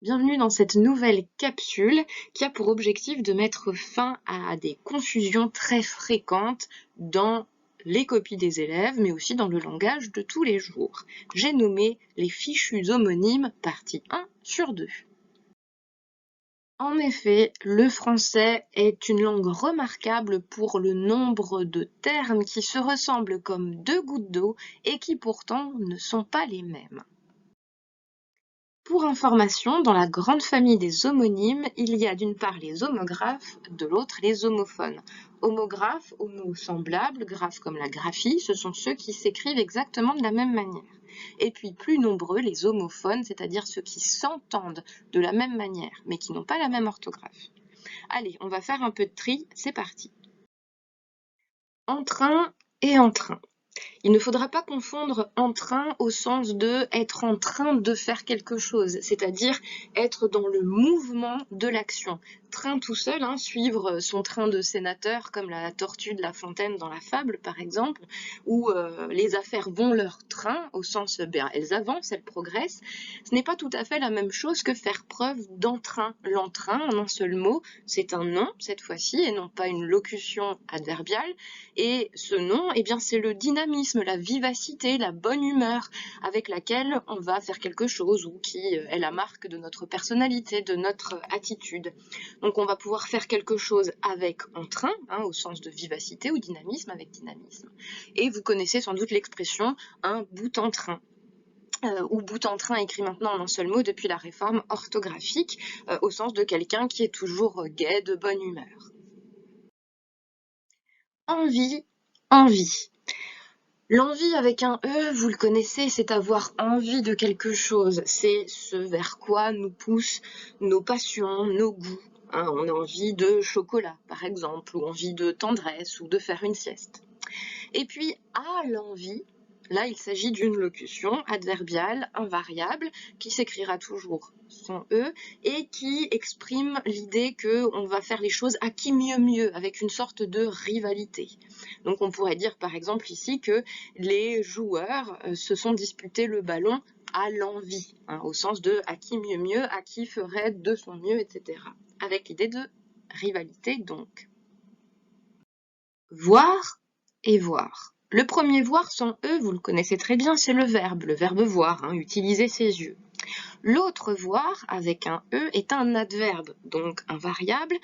Bienvenue dans cette nouvelle capsule qui a pour objectif de mettre fin à des confusions très fréquentes dans les copies des élèves, mais aussi dans le langage de tous les jours. J'ai nommé les fichus homonymes partie 1 sur 2. En effet, le français est une langue remarquable pour le nombre de termes qui se ressemblent comme deux gouttes d'eau et qui pourtant ne sont pas les mêmes. Pour information, dans la grande famille des homonymes, il y a d'une part les homographes, de l'autre les homophones. Homographes, homo semblables, graphes comme la graphie, ce sont ceux qui s'écrivent exactement de la même manière. Et puis plus nombreux, les homophones, c'est-à-dire ceux qui s'entendent de la même manière, mais qui n'ont pas la même orthographe. Allez, on va faire un peu de tri, c'est parti. Entrain et entrain. Il ne faudra pas confondre entrain au sens de être en train de faire quelque chose, c'est-à-dire être dans le mouvement de l'action. Train tout seul, suivre son train de sénateur comme la tortue de La Fontaine dans la fable par exemple, où les affaires vont leur train, au sens elles avancent, elles progressent. Ce n'est pas tout à fait la même chose que faire preuve d'entrain. L'entrain, en un seul mot, c'est un nom cette fois-ci et non pas une locution adverbiale. Et ce nom, c'est le dynamisme, la vivacité, la bonne humeur avec laquelle on va faire quelque chose ou qui est la marque de notre personnalité, de notre attitude. Donc on va pouvoir faire quelque chose avec entrain, au sens de vivacité ou dynamisme, avec dynamisme. Et vous connaissez sans doute l'expression un bout en train. Ou bout en train écrit maintenant en un seul mot depuis la réforme orthographique, au sens de quelqu'un qui est toujours gai, de bonne humeur. Envie, envie. L'envie avec un E, vous le connaissez, c'est avoir envie de quelque chose. C'est ce vers quoi nous poussent nos passions, nos goûts. On a envie de chocolat, par exemple, ou envie de tendresse, ou de faire une sieste. Et puis, à l'envie, là, il s'agit d'une locution adverbiale invariable qui s'écrira toujours sans E et qui exprime l'idée qu'on va faire les choses à qui mieux, avec une sorte de rivalité. Donc on pourrait dire par exemple ici que les joueurs se sont disputés le ballon à l'envie, au sens de à qui mieux, à qui ferait de son mieux, etc. Avec l'idée de rivalité donc. Voir et voir. Le premier voir sans E, vous le connaissez très bien, c'est le verbe voir, utiliser ses yeux. L'autre voir, avec un E, est un adverbe, donc un variable,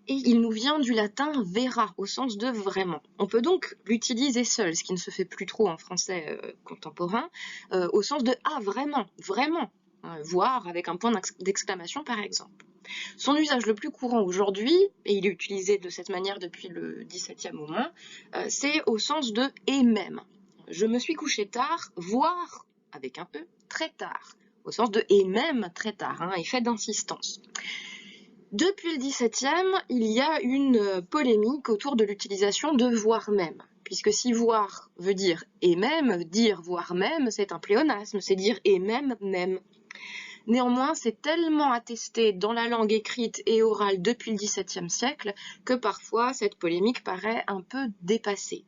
et il nous vient du latin vera, au sens de vraiment. On peut donc l'utiliser seul, ce qui ne se fait plus trop en français contemporain, au sens de ah vraiment, vraiment, voir avec un point d'exclamation par exemple. Son usage le plus courant aujourd'hui, et il est utilisé de cette manière depuis le XVIIe au moins, c'est au sens de et même. Je me suis couché tard, voire, avec un E, très tard, au sens de et même très tard, effet d'insistance. Depuis le XVIIe, il y a une polémique autour de l'utilisation de voire même, puisque si voir veut dire et même, dire voire même, c'est un pléonasme, c'est dire et même même. Néanmoins, c'est tellement attesté dans la langue écrite et orale depuis le XVIIe siècle que parfois cette polémique paraît un peu dépassée.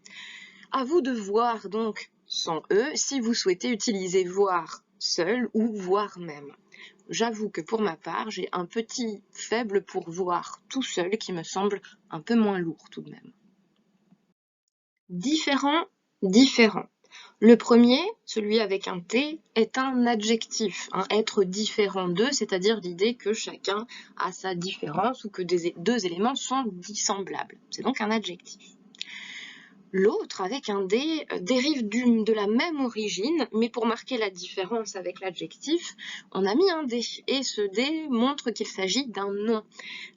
À vous de voir donc sans E si vous souhaitez utiliser voir seul ou voir même. J'avoue que pour ma part, j'ai un petit faible pour voir tout seul qui me semble un peu moins lourd tout de même. Différent, différent. Le premier, celui avec un T, est un adjectif, être différent d'eux, c'est-à-dire l'idée que chacun a sa différence ou que deux éléments sont dissemblables. C'est donc un adjectif. L'autre, avec un D, dérive de la même origine, mais pour marquer la différence avec l'adjectif, on a mis un D, et ce D montre qu'il s'agit d'un nom.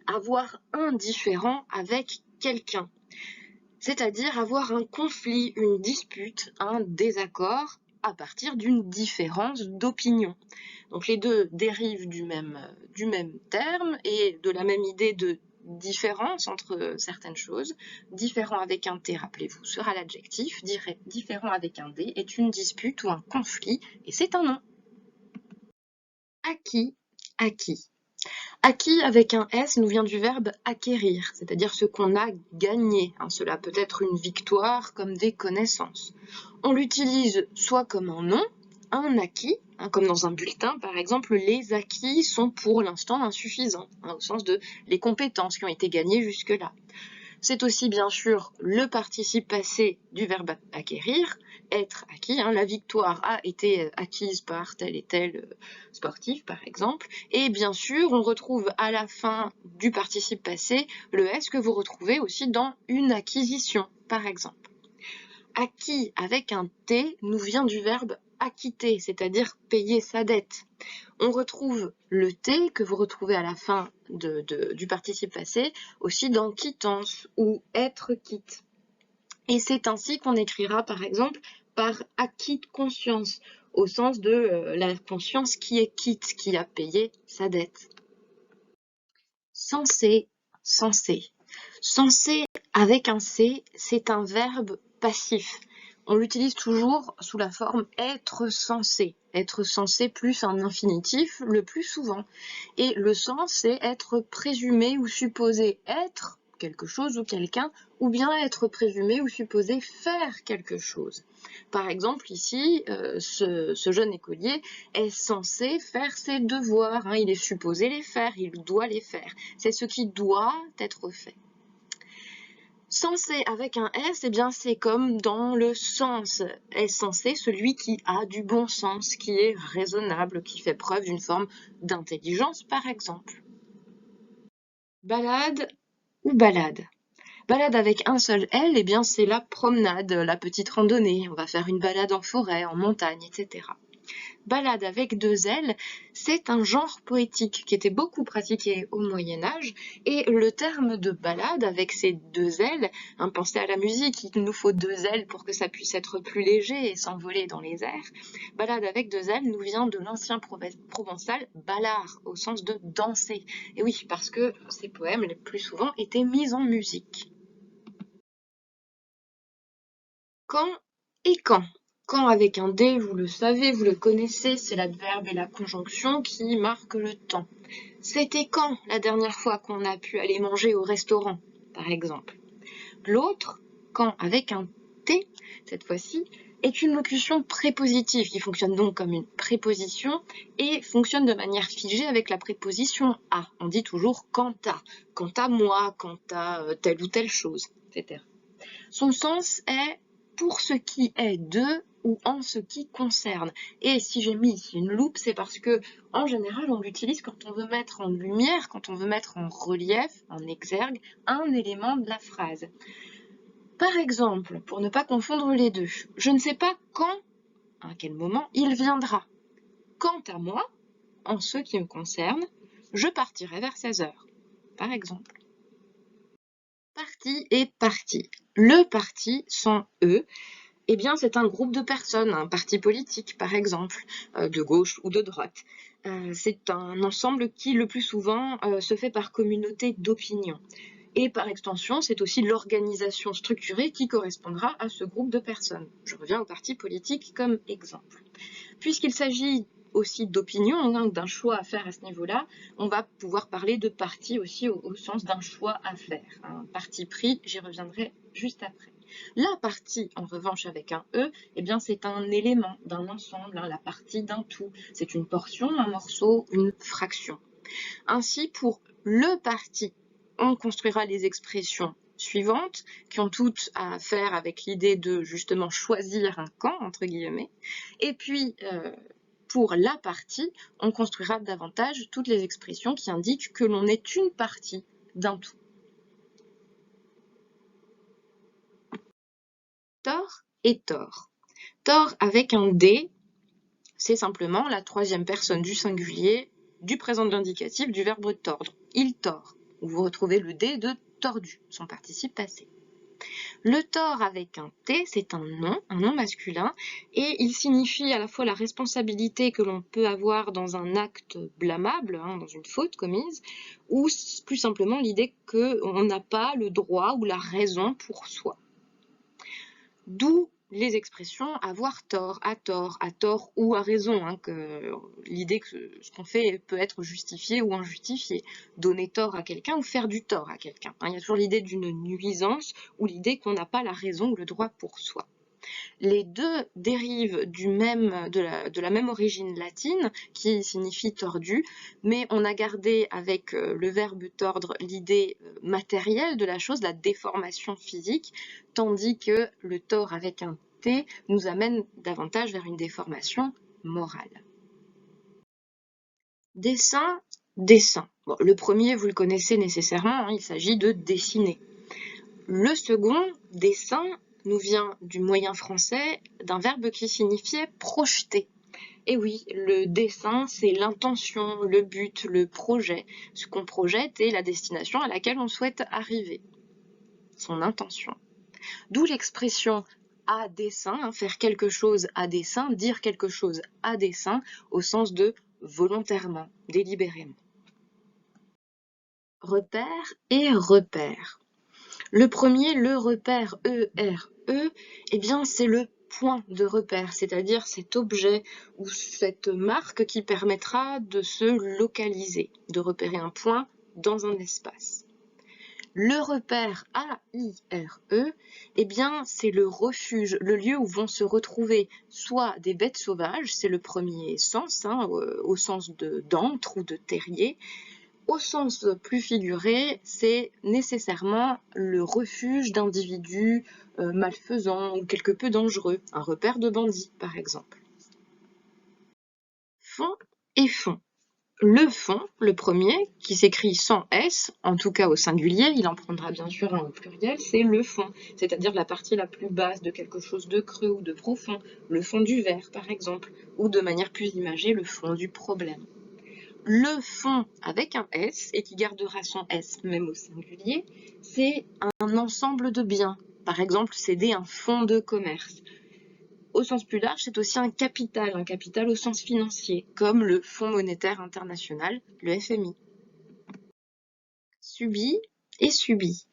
Avoir un différent avec quelqu'un. C'est-à-dire avoir un conflit, une dispute, un désaccord à partir d'une différence d'opinion. Donc les deux dérivent du même terme et de la même idée de différence entre certaines choses. Différent avec un T, rappelez-vous, sera l'adjectif. Différent avec un D est une dispute ou un conflit et c'est un nom. Acquis, acquis. Acquis avec un S nous vient du verbe acquérir, c'est-à-dire ce qu'on a gagné. Cela peut être une victoire comme des connaissances. On l'utilise soit comme un nom, un acquis, Comme dans un bulletin, par exemple, les acquis sont pour l'instant insuffisants, au sens de les compétences qui ont été gagnées jusque-là. C'est aussi bien sûr le participe passé du verbe acquérir, être acquis. La victoire a été acquise par tel et tel sportif, par exemple. Et bien sûr, on retrouve à la fin du participe passé le S que vous retrouvez aussi dans une acquisition, par exemple. Acquis avec un T nous vient du verbe acquitter, c'est-à-dire payer sa dette. On retrouve le T que vous retrouvez à la fin du participe passé aussi dans quittance ou être quitte. Et c'est ainsi qu'on écrira par exemple par acquis de conscience, au sens de la conscience qui est quitte, qui a payé sa dette. Censé, censé. Censé avec un C, c'est un verbe passif. On l'utilise toujours sous la forme être censé. Être censé plus un infinitif le plus souvent. Et le sens, c'est être présumé ou supposé être quelque chose ou quelqu'un, ou bien être présumé ou supposé faire quelque chose. Par exemple, ici, ce jeune écolier est censé faire ses devoirs. Il est supposé les faire, il doit les faire. C'est ce qui doit être fait. Censé avec un S, eh bien c'est comme dans le sens. Est censé celui qui a du bon sens, qui est raisonnable, qui fait preuve d'une forme d'intelligence, par exemple. Balade ou balade. Balade avec un seul L, eh bien c'est la promenade, la petite randonnée. On va faire une balade en forêt, en montagne, etc. Balade avec deux L, c'est un genre poétique qui était beaucoup pratiqué au Moyen-Âge, et le terme de balade avec ces deux L, pensez à la musique, il nous faut deux L pour que ça puisse être plus léger et s'envoler dans les airs. Balade avec deux L nous vient de l'ancien provençal ballard, au sens de danser. Et oui, parce que ces poèmes, les plus souvent, étaient mis en musique. Quand et quand. Quand avec un D, vous le savez, vous le connaissez, c'est l'adverbe et la conjonction qui marquent le temps. C'était quand la dernière fois qu'on a pu aller manger au restaurant, par exemple. L'autre, quand avec un T, cette fois-ci, est une locution prépositive qui fonctionne donc comme une préposition et fonctionne de manière figée avec la préposition à. On dit toujours quant à moi, quant à telle ou telle chose, etc. Son sens est pour ce qui est de ou en ce qui concerne. Et si j'ai mis ici une loupe, c'est parce que en général, on l'utilise quand on veut mettre en lumière, quand on veut mettre en relief, en exergue, un élément de la phrase. Par exemple, pour ne pas confondre les deux, je ne sais pas quand, à quel moment, il viendra. Quant à moi, en ce qui me concerne, je partirai vers 16 heures, par exemple. Parti et parti. Le parti, sans E, eh bien, c'est un groupe de personnes, un parti politique, par exemple, de gauche ou de droite. C'est un ensemble qui, le plus souvent, se fait par communauté d'opinion. Et par extension, c'est aussi l'organisation structurée qui correspondra à ce groupe de personnes. Je reviens au parti politique comme exemple. Puisqu'il s'agit aussi d'opinion, d'un choix à faire à ce niveau-là, on va pouvoir parler de parti aussi au sens d'un choix à faire. Un parti pris, j'y reviendrai juste après. La partie, en revanche, avec un E, eh bien, c'est un élément d'un ensemble, la partie d'un tout. C'est une portion, un morceau, une fraction. Ainsi, pour le parti, on construira les expressions suivantes, qui ont toutes à faire avec l'idée de justement choisir un camp, entre guillemets. Et puis, pour la partie, on construira davantage toutes les expressions qui indiquent que l'on est une partie d'un tout. Tort et tort. Tort avec un D, c'est simplement la troisième personne du singulier du présent de l'indicatif du verbe tordre. Il tord. Vous retrouvez le D de tordu, son participe passé. Le tort avec un T, c'est un nom masculin, et il signifie à la fois la responsabilité que l'on peut avoir dans un acte blâmable, dans une faute commise, ou plus simplement l'idée qu'on n'a pas le droit ou la raison pour soi. D'où les expressions avoir tort, à tort ou à raison, que l'idée que ce qu'on fait peut être justifié ou injustifié, donner tort à quelqu'un ou faire du tort à quelqu'un. Il y a toujours l'idée d'une nuisance ou l'idée qu'on n'a pas la raison ou le droit pour soi. Les deux dérivent de la même origine latine, qui signifie tordu, mais on a gardé avec le verbe tordre l'idée matérielle de la chose, la déformation physique, tandis que le tort avec un T nous amène davantage vers une déformation morale. Dessin, dessin. Bon, le premier, vous le connaissez nécessairement, hein, il s'agit de dessiner. Le second, dessin, nous vient du moyen français d'un verbe qui signifiait projeter. Et oui, le dessin, c'est l'intention, le but, le projet. Ce qu'on projette est la destination à laquelle on souhaite arriver, son intention. D'où l'expression à dessein, hein, faire quelque chose à dessein, dire quelque chose à dessein, au sens de volontairement, délibérément. Repère et repère. Le premier, le repère E-R-E, eh bien c'est le point de repère, c'est-à-dire cet objet ou cette marque qui permettra de se localiser, de repérer un point dans un espace. Le repère A-I-R-E, eh bien c'est le refuge, le lieu où vont se retrouver soit des bêtes sauvages, c'est le premier sens, hein, au sens d'antre ou de terrier. Au sens plus figuré, c'est nécessairement le refuge d'individus malfaisants ou quelque peu dangereux, un repère de bandits par exemple. Fond et fond. Le fond, le premier, qui s'écrit sans S, en tout cas au singulier, il en prendra bien sûr un au pluriel, c'est le fond, c'est-à-dire la partie la plus basse de quelque chose de creux ou de profond, le fond du verre par exemple, ou de manière plus imagée, le fond du problème. Le fond avec un S, et qui gardera son S même au singulier, c'est un ensemble de biens. Par exemple, céder un fonds de commerce. Au sens plus large, c'est aussi un capital au sens financier, comme le Fonds monétaire international, le FMI. Subi et subi.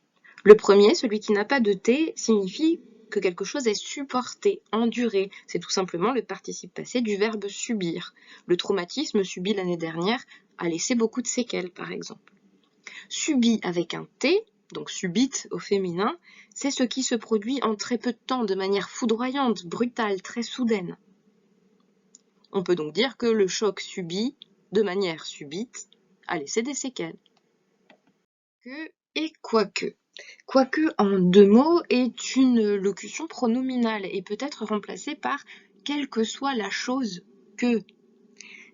Le premier, celui qui n'a pas de T, signifie que quelque chose est supporté, enduré. C'est tout simplement le participe passé du verbe subir. Le traumatisme subi l'année dernière a laissé beaucoup de séquelles, par exemple. Subi avec un T, donc subite au féminin, c'est ce qui se produit en très peu de temps, de manière foudroyante, brutale, très soudaine. On peut donc dire que le choc subi, de manière subite, a laissé des séquelles. Que et quoique. Quoique en deux mots est une locution pronominale et peut être remplacée par quelle que soit la chose que.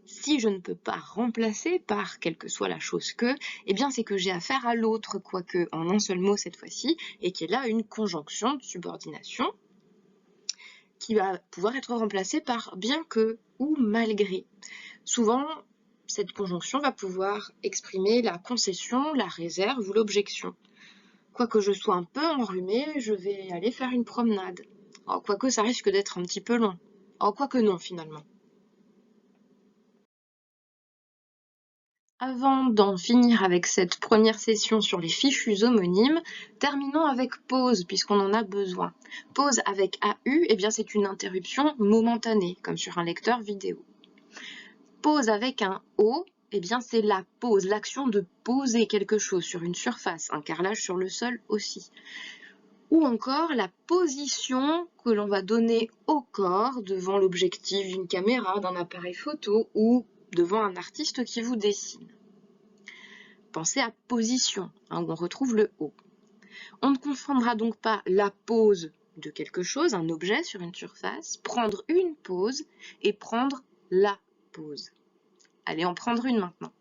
Si je ne peux pas remplacer par quelle que soit la chose que, eh bien c'est que j'ai affaire à l'autre quoique en un seul mot cette fois-ci et qui est là une conjonction de subordination qui va pouvoir être remplacée par bien que ou malgré. Souvent, cette conjonction va pouvoir exprimer la concession, la réserve ou l'objection. Quoique je sois un peu enrhumée, je vais aller faire une promenade. Oh, quoique ça risque d'être un petit peu long. Oh, quoique non, finalement. Avant d'en finir avec cette première session sur les fichus homonymes, terminons avec pause, puisqu'on en a besoin. Pause avec AU, eh bien c'est une interruption momentanée, comme sur un lecteur vidéo. Pause avec un O, eh bien c'est la pose, l'action de poser quelque chose sur une surface, un carrelage sur le sol aussi. Ou encore la position que l'on va donner au corps devant l'objectif d'une caméra, d'un appareil photo ou devant un artiste qui vous dessine. Pensez à position, hein, où on retrouve le O. On ne confondra donc pas la pose de quelque chose, un objet sur une surface, prendre une pose et prendre la pose. Allez en prendre une maintenant.